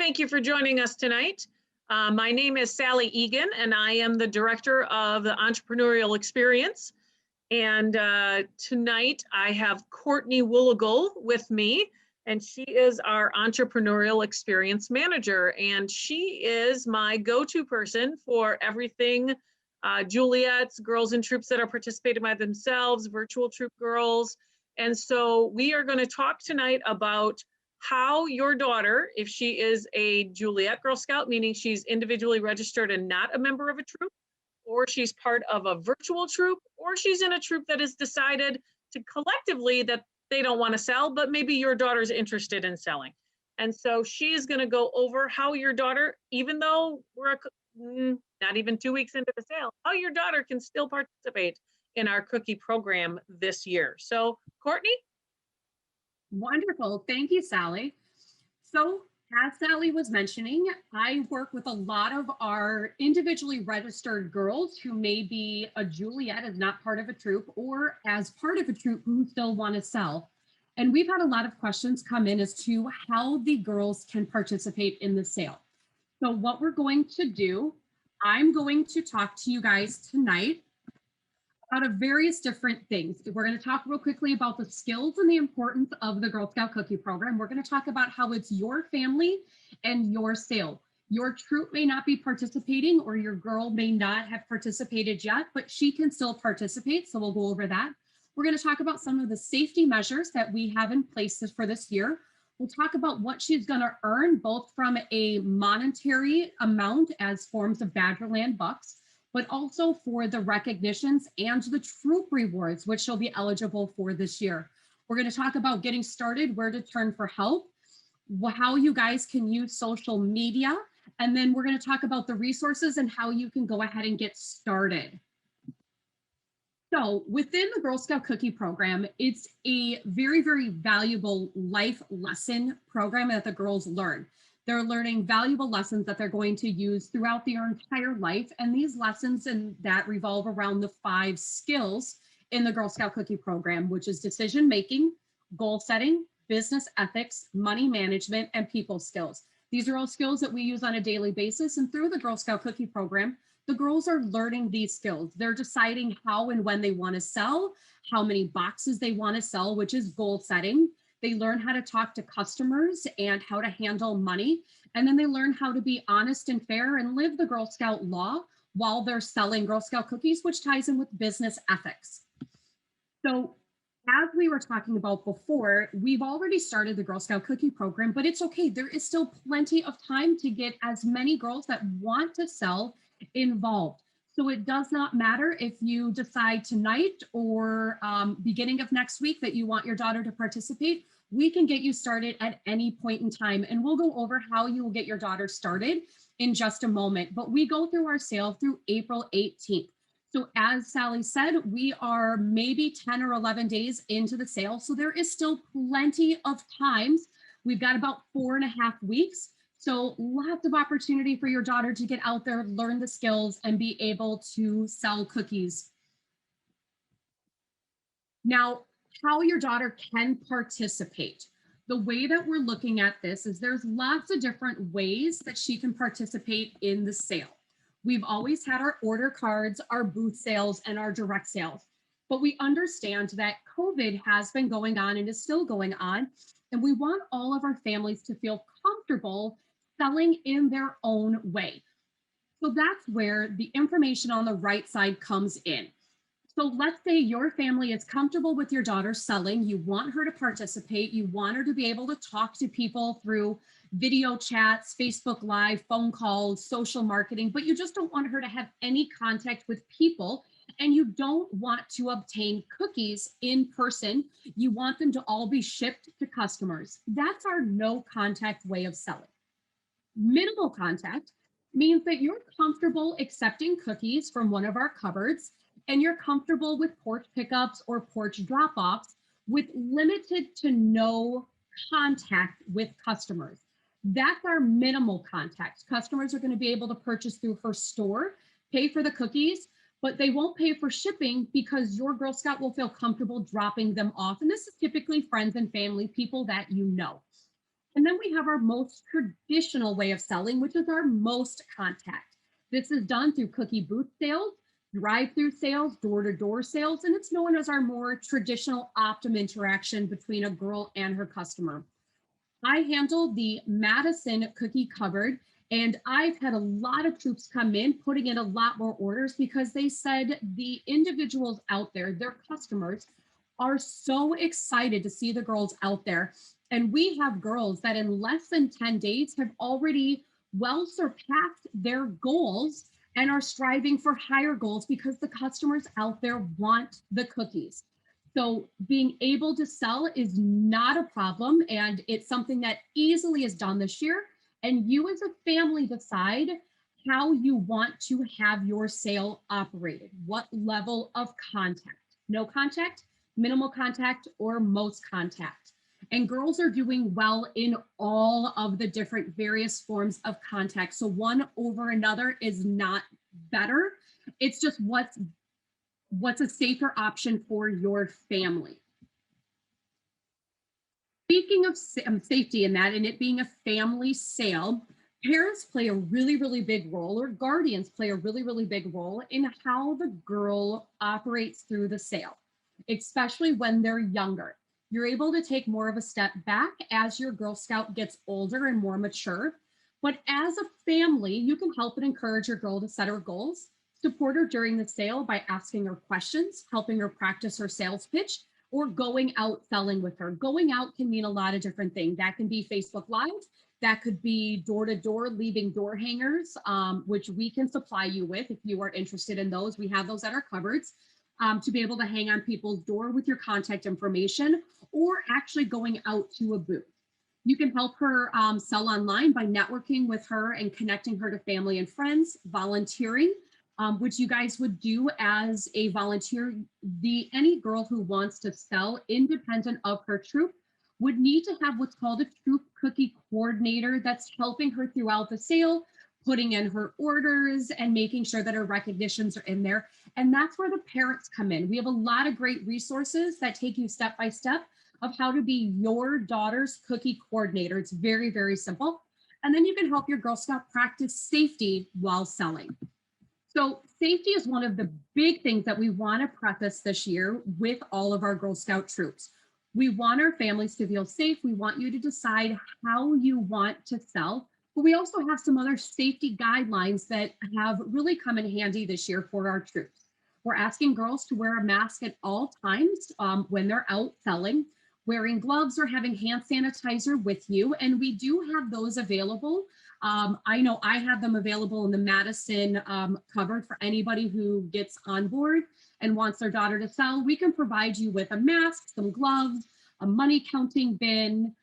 Thank you for joining us tonight. My name is Sally Egan, and I am the director of the Entrepreneurial Experience. And tonight I have Courtney Wooligal with me, and she is our Entrepreneurial Experience Manager. And she is my go-to person for everything Juliette's, girls in troops that are participating by themselves, virtual troop girls. And so we are going to talk tonight about how your daughter, if she is a Juliette Girl Scout, meaning she's individually registered and not a member of a troop, or she's part of a virtual troop, or she's in a troop that has decided to collectively that they don't want to sell, but maybe your daughter's interested in selling. And so she is going to go over how your daughter, even though we're not even 2 weeks into the sale, how your daughter can still participate in our cookie program this year. So Courtney? Wonderful. Thank you, Sally. So as Sally was mentioning, I work with a lot of our individually registered girls who may be a Juliette as not part of a troop or as part of a troop who still want to sell. And we've had a lot of questions come in as to how the girls can participate in the sale. So what we're going to do, I'm going to talk to you guys tonight out of various different things. We're going to talk real quickly about the skills and the importance of the Girl Scout Cookie Program. We're going to talk about how it's your family and your sale. Your troop may not be participating or your girl may not have participated yet, but she can still participate. So we'll go over that. We're going to talk about some of the safety measures that we have in place for this year. We'll talk about what she's going to earn, both from a monetary amount as forms of Badgerland bucks, but also for the recognitions and the troop rewards, which she'll be eligible for this year. We're going to talk about getting started, where to turn for help, how you guys can use social media, and then we're going to talk about the resources and how you can go ahead and get started. So within the Girl Scout Cookie Program, it's a very, very valuable life lesson program that the girls learn. They're learning valuable lessons that they're going to use throughout their entire life. And these lessons and that revolve around the 5 skills in the Girl Scout Cookie Program, which is decision making, goal setting, business ethics, money management, and people skills. These are all skills that we use on a daily basis. And through the Girl Scout Cookie Program, the girls are learning these skills. They're deciding how and when they want to sell, how many boxes they want to sell, which is goal setting. They learn how to talk to customers and how to handle money. And then they learn how to be honest and fair and live the Girl Scout law while they're selling Girl Scout cookies, which ties in with business ethics. So as we were talking about before, we've already started the Girl Scout Cookie Program, but it's okay. There is still plenty of time to get as many girls that want to sell involved. So it does not matter if you decide tonight or beginning of next week that you want your daughter to participate. We can get you started at any point in time, and we'll go over how you will get your daughter started in just a moment. But we go through our sale through April 18th. So as Sally said, we are maybe 10 or 11 days into the sale. So there is still plenty of times. We've got about 4.5 weeks. So lots of opportunity for your daughter to get out there, learn the skills, and be able to sell cookies. Now, how your daughter can participate. The way that we're looking at this is there's lots of different ways that she can participate in the sale. We've always had our order cards, our booth sales, and our direct sales. But we understand that COVID has been going on and is still going on. And we want all of our families to feel comfortable selling in their own way. So that's where the information on the right side comes in. So let's say your family is comfortable with your daughter selling, you want her to participate, you want her to be able to talk to people through video chats, Facebook Live, phone calls, social marketing, but you just don't want her to have any contact with people, and you don't want to obtain cookies in person. You want them to all be shipped to customers. That's our no contact way of selling. Minimal contact means that you're comfortable accepting cookies from one of our cupboards, and you're comfortable with porch pickups or porch drop-offs with limited to no contact with customers. That's our minimal contact. Customers are going to be able to purchase through her store, pay for the cookies, but they won't pay for shipping because your Girl Scout will feel comfortable dropping them off. And this is typically friends and family, people that you know. And then we have our most traditional way of selling, which is our most contact. This is done through cookie booth sales, drive-through sales, door-to-door sales, and it's known as our more traditional optimum interaction between a girl and her customer. I handle the Madison cookie cupboard, and I've had a lot of troops come in, putting in a lot more orders because they said the individuals out there, their customers, are so excited to see the girls out there. And we have girls that in less than 10 days have already well surpassed their goals and are striving for higher goals because the customers out there want the cookies. So being able to sell is not a problem, and it's something that easily is done this year. And you as a family decide how you want to have your sale operated. What level of contact? No contact, minimal contact, or most contact. And girls are doing well in all of the different various forms of contact. So one over another is not better. It's just what's a safer option for your family. Speaking of safety in that, and it being a family sale, parents play a really, really big role, or guardians play a really, really big role in how the girl operates through the sale, especially when they're younger. You're able to take more of a step back as your Girl Scout gets older and more mature. But as a family, you can help and encourage your girl to set her goals, support her during the sale by asking her questions, helping her practice her sales pitch, or going out selling with her. Going out can mean a lot of different things. That can be Facebook Live, that could be door to door, leaving door hangers, which we can supply you with if you are interested in those. We have those at our cupboards to be able to hang on people's door with your contact information, or actually going out to a booth. You can help her sell online by networking with her and connecting her to family and friends, volunteering, which you guys would do as a volunteer. Any girl who wants to sell independent of her troop would need to have what's called a troop cookie coordinator that's helping her throughout the sale, putting in her orders and making sure that her recognitions are in there. And that's where the parents come in. We have a lot of great resources that take you step by step of how to be your daughter's cookie coordinator. It's very, very simple. And then you can help your Girl Scout practice safety while selling. So safety is one of the big things that we want to preface this year with all of our Girl Scout troops. We want our families to feel safe. We want you to decide how you want to sell, but we also have some other safety guidelines that have really come in handy this year for our troops. We're asking girls to wear a mask at all times when they're out selling, wearing gloves or having hand sanitizer with you. And we do have those available. I know I have them available in the Madison cupboard for anybody who gets on board and wants their daughter to sell. We can provide you with a mask, some gloves, a money counting bin,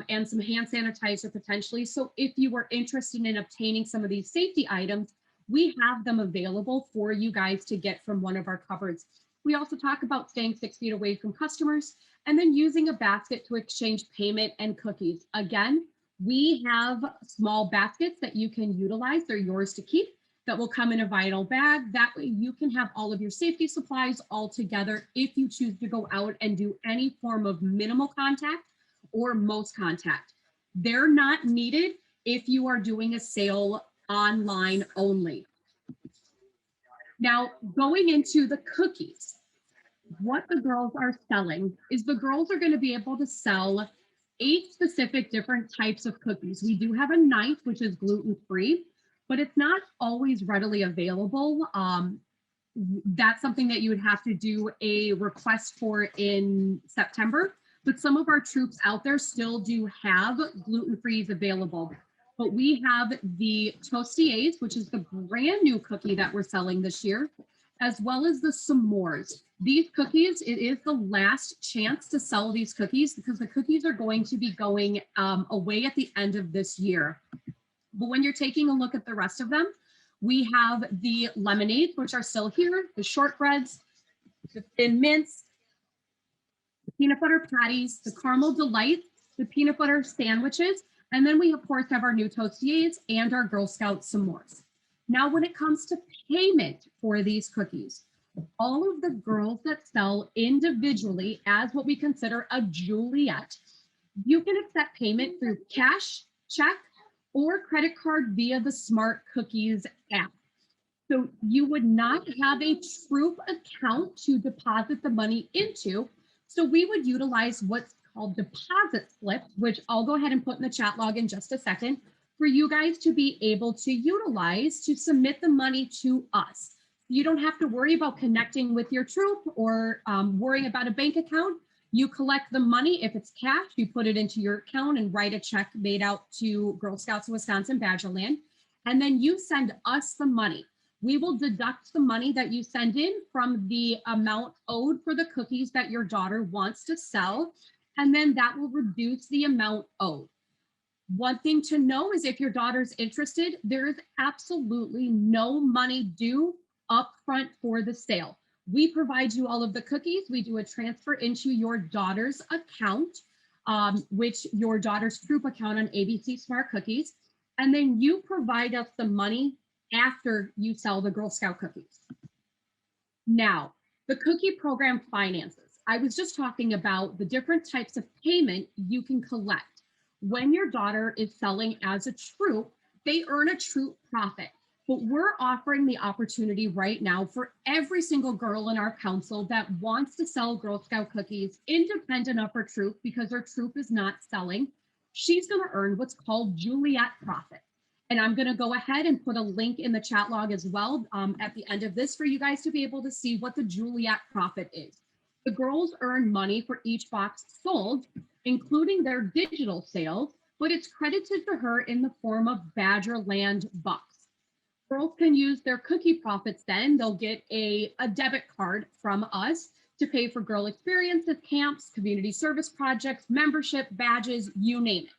and some hand sanitizer potentially. So if you were interested in obtaining some of these safety items, we have them available for you guys to get from one of our cupboards. We also talk about staying 6 feet away from customers and then using a basket to exchange payment and cookies. Again, we have small baskets that you can utilize. They're yours to keep, that will come in a vinyl bag. That way you can have all of your safety supplies all together if you choose to go out and do any form of minimal contact or most contact. They're not needed if you are doing a sale online only. Now, going into the cookies, what the girls are selling is the girls are going to be able to sell 8 specific different types of cookies. We do have a 9th, which is gluten-free, but it's not always readily available. That's something that you would have to do a request for in September, but some of our troops out there still do have gluten-frees available. But we have the Tostiers, which is the brand new cookie that we're selling this year, as well as the s'mores. These cookies, it is the last chance to sell these cookies because the cookies are going to be going away at the end of this year. But when you're taking a look at the rest of them, we have the lemonades, which are still here, the shortbreads, the thin mints, the peanut butter patties, the caramel delights, the peanut butter sandwiches, and then we of course have our new Tostiers and our Girl Scout s'mores. Now, when it comes to payment for these cookies, all of the girls that sell individually as what we consider a Juliette, You can accept payment through cash, check, or credit card via the Smart Cookies app. So you would not have a Troop account to deposit the money into. So we would utilize what's called deposit slips, which I'll go ahead and put in the chat log in just a second, for you guys to be able to utilize to submit the money to us. You don't have to worry about connecting with your Troop or worrying about a bank account. You collect the money. If it's cash, you put it into your account and write a check made out to Girl Scouts of Wisconsin Badgerland. And then you send us the money. We will deduct the money that you send in from the amount owed for the cookies that your daughter wants to sell. And then that will reduce the amount owed. One thing to know is if your daughter's interested, there is absolutely no money due upfront for the sale. We provide you all of the cookies. We do a transfer into your daughter's account, which your daughter's Troop account on ABC Smart Cookies. And then you provide us the money after you sell the Girl Scout cookies. Now, the cookie program finances. I was just talking about the different types of payment you can collect. When your daughter is selling as a Troop, they earn a Troop profit. But we're offering the opportunity right now for every single girl in our council that wants to sell Girl Scout cookies independent of her Troop, because her Troop is not selling. She's going to earn what's called Juliette profit. And I'm going to go ahead and put a link in the chat log as well at the end of this for you guys to be able to see what the Juliette profit is. The girls earn money for each box sold, including their digital sales, but it's credited to her in the form of Badgerland bucks. Girls can use their cookie profits then. They'll get a debit card from us to pay for girl experiences, camps, community service projects, membership, badges, you name it.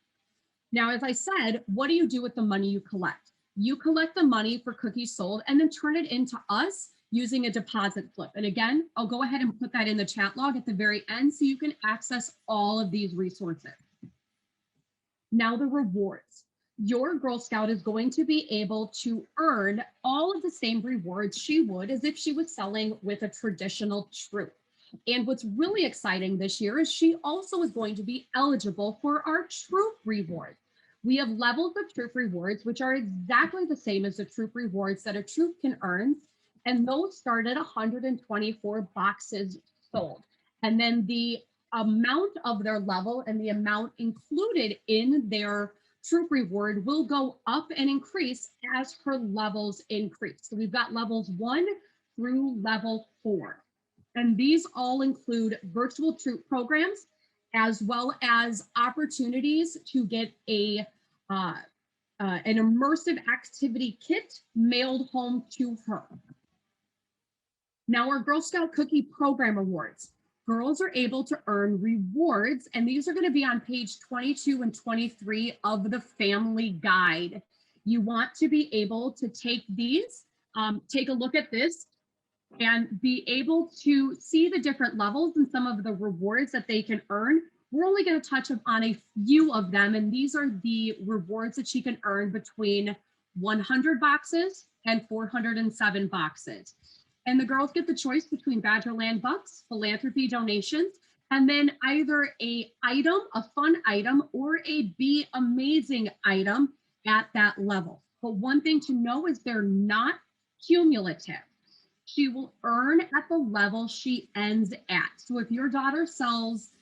Now, as I said, what do you do with the money you collect? You collect the money for cookies sold and then turn it into us using a deposit slip. And again, I'll go ahead and put that in the chat log at the very end so you can access all of these resources. Now, the rewards. Your Girl Scout is going to be able to earn all of the same rewards she would as if she was selling with a traditional Troop. And what's really exciting this year is she also is going to be eligible for our Troop rewards. We have levels of Troop rewards, which are exactly the same as the Troop rewards that a Troop can earn. And those start at 124 boxes sold. And then the amount of their level and the amount included in their Troop reward will go up and increase as her levels increase. So we've got levels 1 through level 4. And these all include virtual Troop programs, as well as opportunities to get an immersive activity kit mailed home to her. Now, our Girl Scout Cookie Program Awards. Girls are able to earn rewards, and these are going to be on page 22 and 23 of the family guide. You want to be able to take these, take a look at this, and be able to see the different levels and some of the rewards that they can earn. We're only going to touch on a few of them, and these are the rewards that she can earn between 100 boxes and 407 boxes. And the girls get the choice between Badgerland bucks, philanthropy donations, and then either a fun item, or a Be Amazing item at that level. But one thing to know is they're not cumulative. She will earn at the level she ends at. So if your daughter sells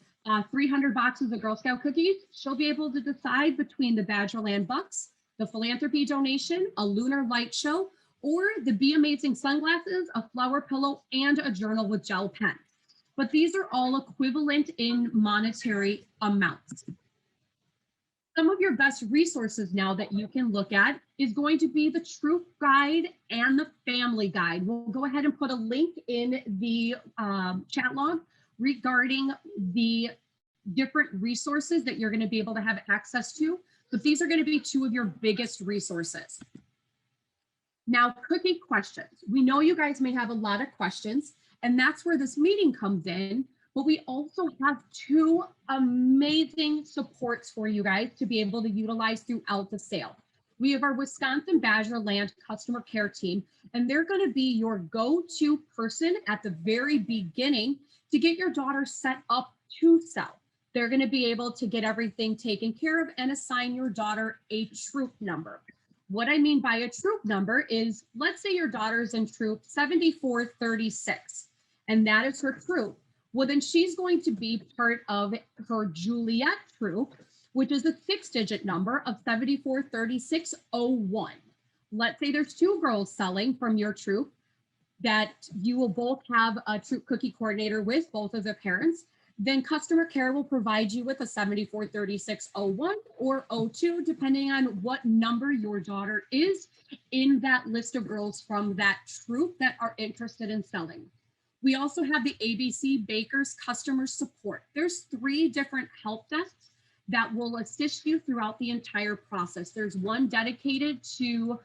300 boxes of Girl Scout cookies, she'll be able to decide between the Badgerland bucks, the philanthropy donation, a lunar light show, or the Be Amazing sunglasses, a flower pillow, and a journal with gel pen. But these are all equivalent in monetary amounts. Some of your best resources now that you can look at is going to be the Troop Guide and the Family Guide. We'll go ahead and put a link in the chat log regarding the different resources that you're going to be able to have access to. But these are going to be two of your biggest resources. Now, cookie questions. We know you guys may have a lot of questions, and that's where this meeting comes in. But we also have two amazing supports for you guys to be able to utilize throughout the sale. We have our Wisconsin Badgerland customer care team, and they're going to be your go-to person at the very beginning to get your daughter set up to sell. They're going to be able to get everything taken care of and assign your daughter a troop number. What I mean by a troop number is, let's say your daughter's in troop 7436, and that is her troop. Well, then she's going to be part of her Juliette troop, which is a 6-digit number of 743601. Let's say there's 2 girls selling from your troop that you will both have a troop cookie coordinator with, both of their parents. Then customer care will provide you with a 743601 or 02, depending on what number your daughter is in that list of girls from that troop that are interested in selling. We also have the ABC Bakers customer support. There's 3 different help desks that will assist you throughout the entire process. There's one dedicated to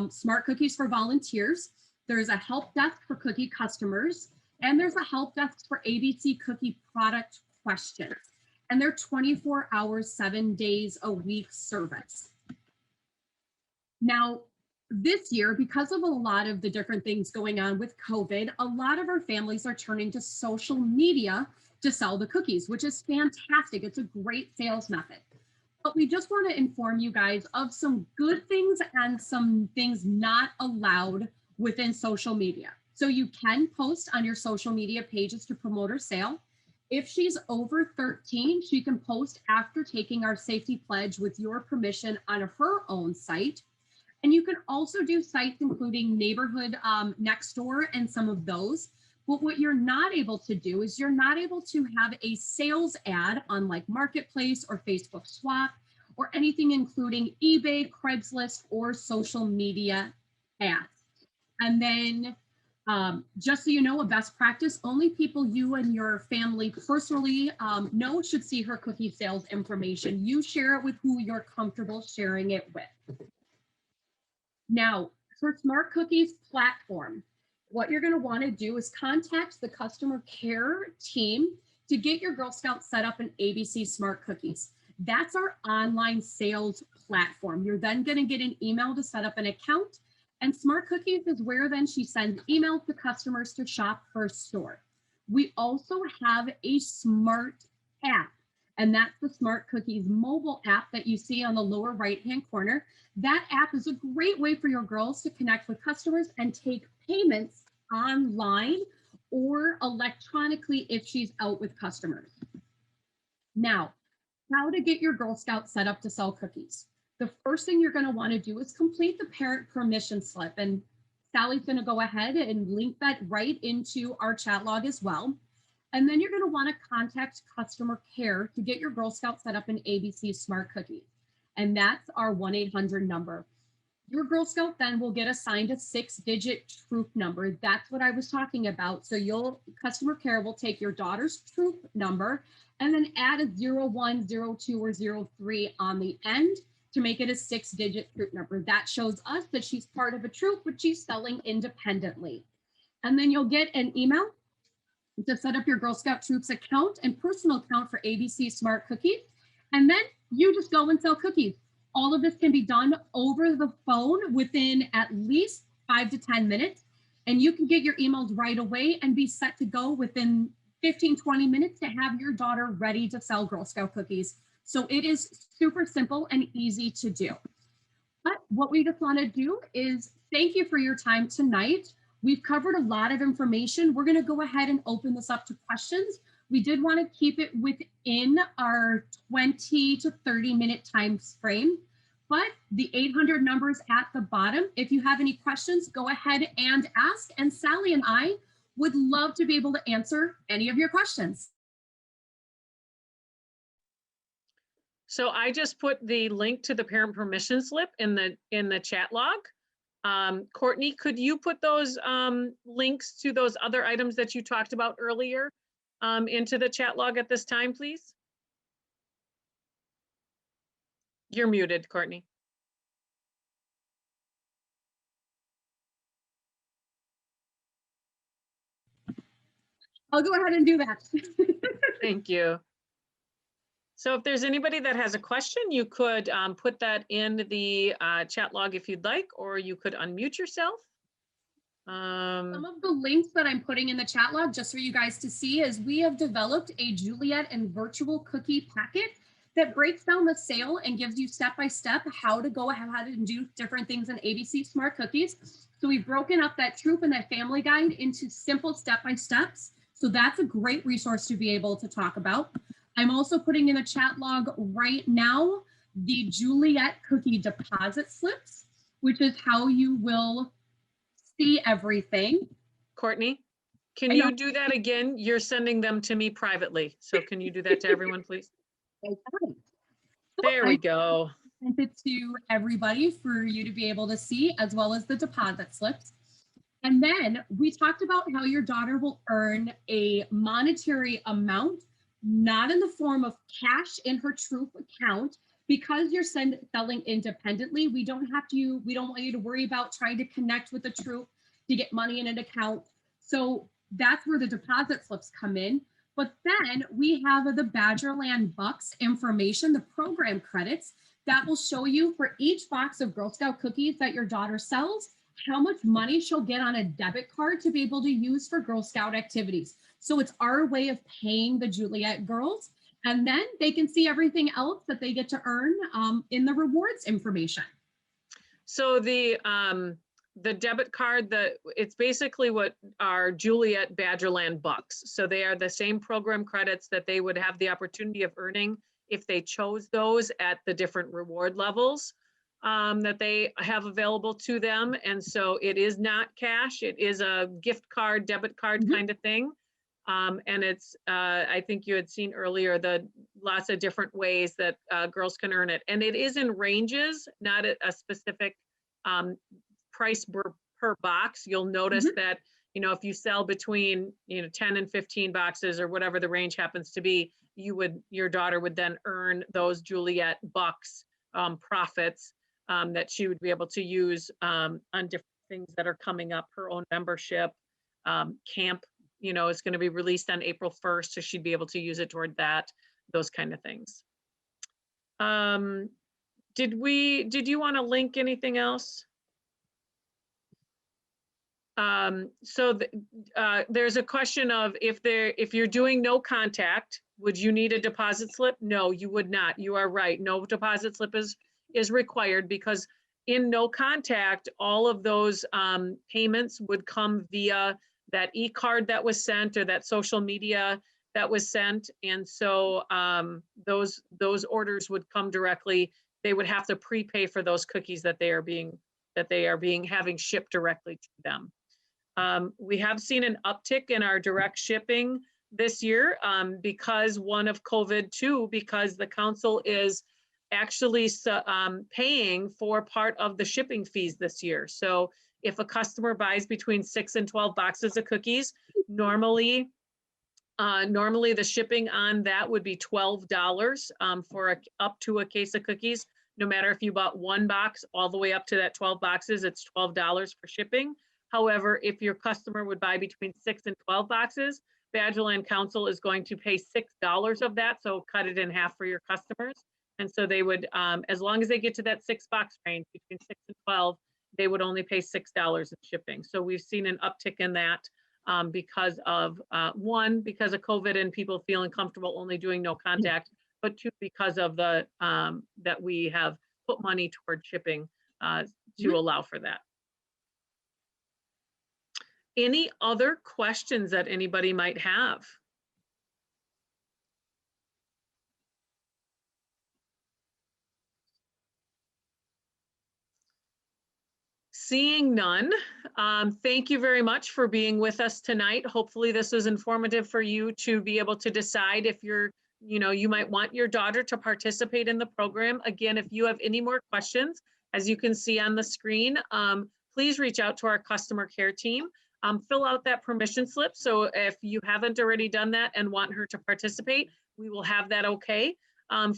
smart cookies for volunteers. There's a help desk for cookie customers, and there's a help desk for ABC cookie product questions. And they're 24 hours, 7 days a week service. Now, this year, because of a lot of the different things going on with COVID, a lot of our families are turning to social media to sell the cookies, which is fantastic. It's a great sales method. But we just want to inform you guys of some good things and some things not allowed within social media. So you can post on your social media pages to promote her sale. If she's over 13, she can post after taking our safety pledge with your permission on her own site. And you can also do sites including Neighborhood Next Door and some of those. But what you're not able to do is you're not able to have a sales ad on like Marketplace or Facebook Swap or anything including eBay, Craigslist, or social media ads. And then just so you know, a best practice, only people you and your family personally know should see her cookie sales information. You share it with who you're comfortable sharing it with. Now, for Smart Cookies platform, what you're going to want to do is contact the customer care team to get your Girl Scout set up in ABC Smart Cookies. That's our online sales platform. You're then going to get an email to set up an account. And Smart Cookies is where then she sends emails to customers to shop her store. We also have a smart app, and that's the Smart Cookies mobile app that you see on the lower right-hand corner. That app is a great way for your girls to connect with customers and take payments online or electronically if she's out with customers. Now, how to get your Girl Scout set up to sell cookies. The first thing you're going to want to do is complete the parent permission slip. And Sally's going to go ahead and link that right into our chat log as well. And then you're going to want to contact customer care to get your Girl Scout set up in ABC Smart Cookies. And that's our 1-800 number. Your Girl Scout then will get assigned a 6-digit troop number. That's what I was talking about. So customer care will take your daughter's troop number and then add a 01, 02, or 03 on the end to make it a 6-digit troop number. That shows us that she's part of a troop, but she's selling independently. And then you'll get an email to set up your Girl Scout Troops account and personal account for ABC Smart Cookies. And then you just go and sell cookies. All of this can be done over the phone within at least 5 to 10 minutes. And you can get your emails right away and be set to go within 15, 20 minutes to have your daughter ready to sell Girl Scout cookies. So it is super simple and easy to do. But what we just want to do is thank you for your time tonight. We've covered a lot of information. We're going to go ahead and open this up to questions. We did want to keep it within our 20 to 30 minute time frame, but the 800 numbers at the bottom. If you have any questions, go ahead and ask, and Sally and I would love to be able to answer any of your questions. So I just put the link to the parent permission slip in the chat log. Courtney, could you put those links to those other items that you talked about earlier into the chat log at this time, please? You're muted, Courtney. I'll go ahead and do that. Thank you. So if there's anybody that has a question, you could put that in the chat log if you'd like, or you could unmute yourself. Some of the links that I'm putting in the chat log just for you guys to see is we have developed a Juliette and virtual cookie packet that breaks down the sale and gives you step-by-step how to go ahead and do different things in ABC Smart Cookies. So we've broken up that troop and that family guide into simple step-by-steps. So that's a great resource to be able to talk about. I'm also putting in a chat log right now the Juliette cookie deposit slips, which is how you will see everything. Courtney, can you do that again? You're sending them to me privately. So can you do that to everyone, please? There we go. Sent it to everybody for you to be able to see, as well as the deposit slips. And then we talked about how your daughter will earn a monetary amount, not in the form of cash in her Troop account, because you're selling independently. We don't want you to worry about trying to connect with the Troop to get money in an account. So that's where the deposit slips come in. But then we have the Badgerland Bucks information, the program credits that will show you for each box of Girl Scout cookies that your daughter sells, how much money she'll get on a debit card to be able to use for Girl Scout activities. So it's our way of paying the Juliette girls, and then they can see everything else that they get to earn in the rewards information. So the debit card, it's basically what are Juliette Badgerland Bucks. So they are the same program credits that they would have the opportunity of earning if they chose those at the different reward levels that they have available to them. And so it is not cash, it is a gift card, debit card kind of thing. And it's, I think you had seen earlier, the lots of different ways that girls can earn it. And it is in ranges, not at a specific price per box. You'll notice that, if you sell between, 10 and 15 boxes or whatever the range happens to be, your daughter would then earn those Juliette Bucks profits that she would be able to use on different things that are coming up. Her own membership, camp, is going to be released on April 1st. So she'd be able to use it toward that, those kind of things. Did you want to link anything else? There's a question of if you're doing no contact, would you need a deposit slip? No, you would not. You are right. No deposit slip is required, because in no contact, all of those payments would come via that e-card that was sent or that social media that was sent. And so those orders would come directly. They would have to prepay for those cookies that they are having shipped directly to them. We have seen an uptick in our direct shipping this year because one of COVID, too, because the council is actually paying for part of the shipping fees this year. So if a customer buys between 6 and 12 boxes of cookies, normally the shipping on that would be $12 for up to a case of cookies. No matter if you bought one box all the way up to that 12 boxes, it's $12 for shipping. However, if your customer would buy between 6 and 12 boxes, Badgerland Council is going to pay $6 of that, so cut it in half for your customers. And so they would, as long as they get to that 6 box range, between 6 and 12, they would only pay $6 in shipping. So we've seen an uptick in that because of, one, because of COVID and people feeling comfortable only doing no contact, but two, because of the, that we have put money toward shipping to allow for that. Any other questions that anybody might have? Seeing none, thank you very much for being with us tonight. Hopefully this was informative for you to be able to decide if you might want your daughter to participate in the program. Again, if you have any more questions, as you can see on the screen, please reach out to our customer care team. Fill out that permission slip. So if you haven't already done that and want her to participate, we will have that okay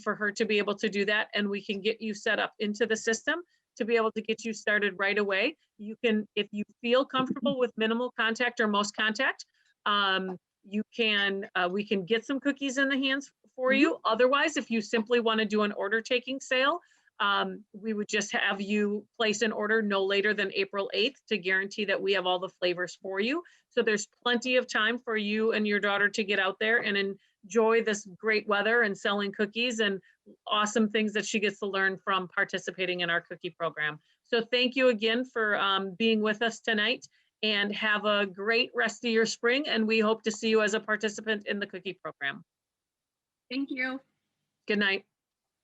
for her to be able to do that, and we can get you set up into the system to be able to get you started right away. You can, if you feel comfortable with minimal contact or most contact, we can get some cookies in the hands for you. Otherwise, if you simply want to do an order taking sale, We would just have you place an order no later than April 8th to guarantee that we have all the flavors for you. So there's plenty of time for you and your daughter to get out there and enjoy this great weather and selling cookies and awesome things that she gets to learn from participating in our cookie program. So thank you again for being with us tonight, and have a great rest of your spring. And we hope to see you as a participant in the cookie program. Thank you. Good night.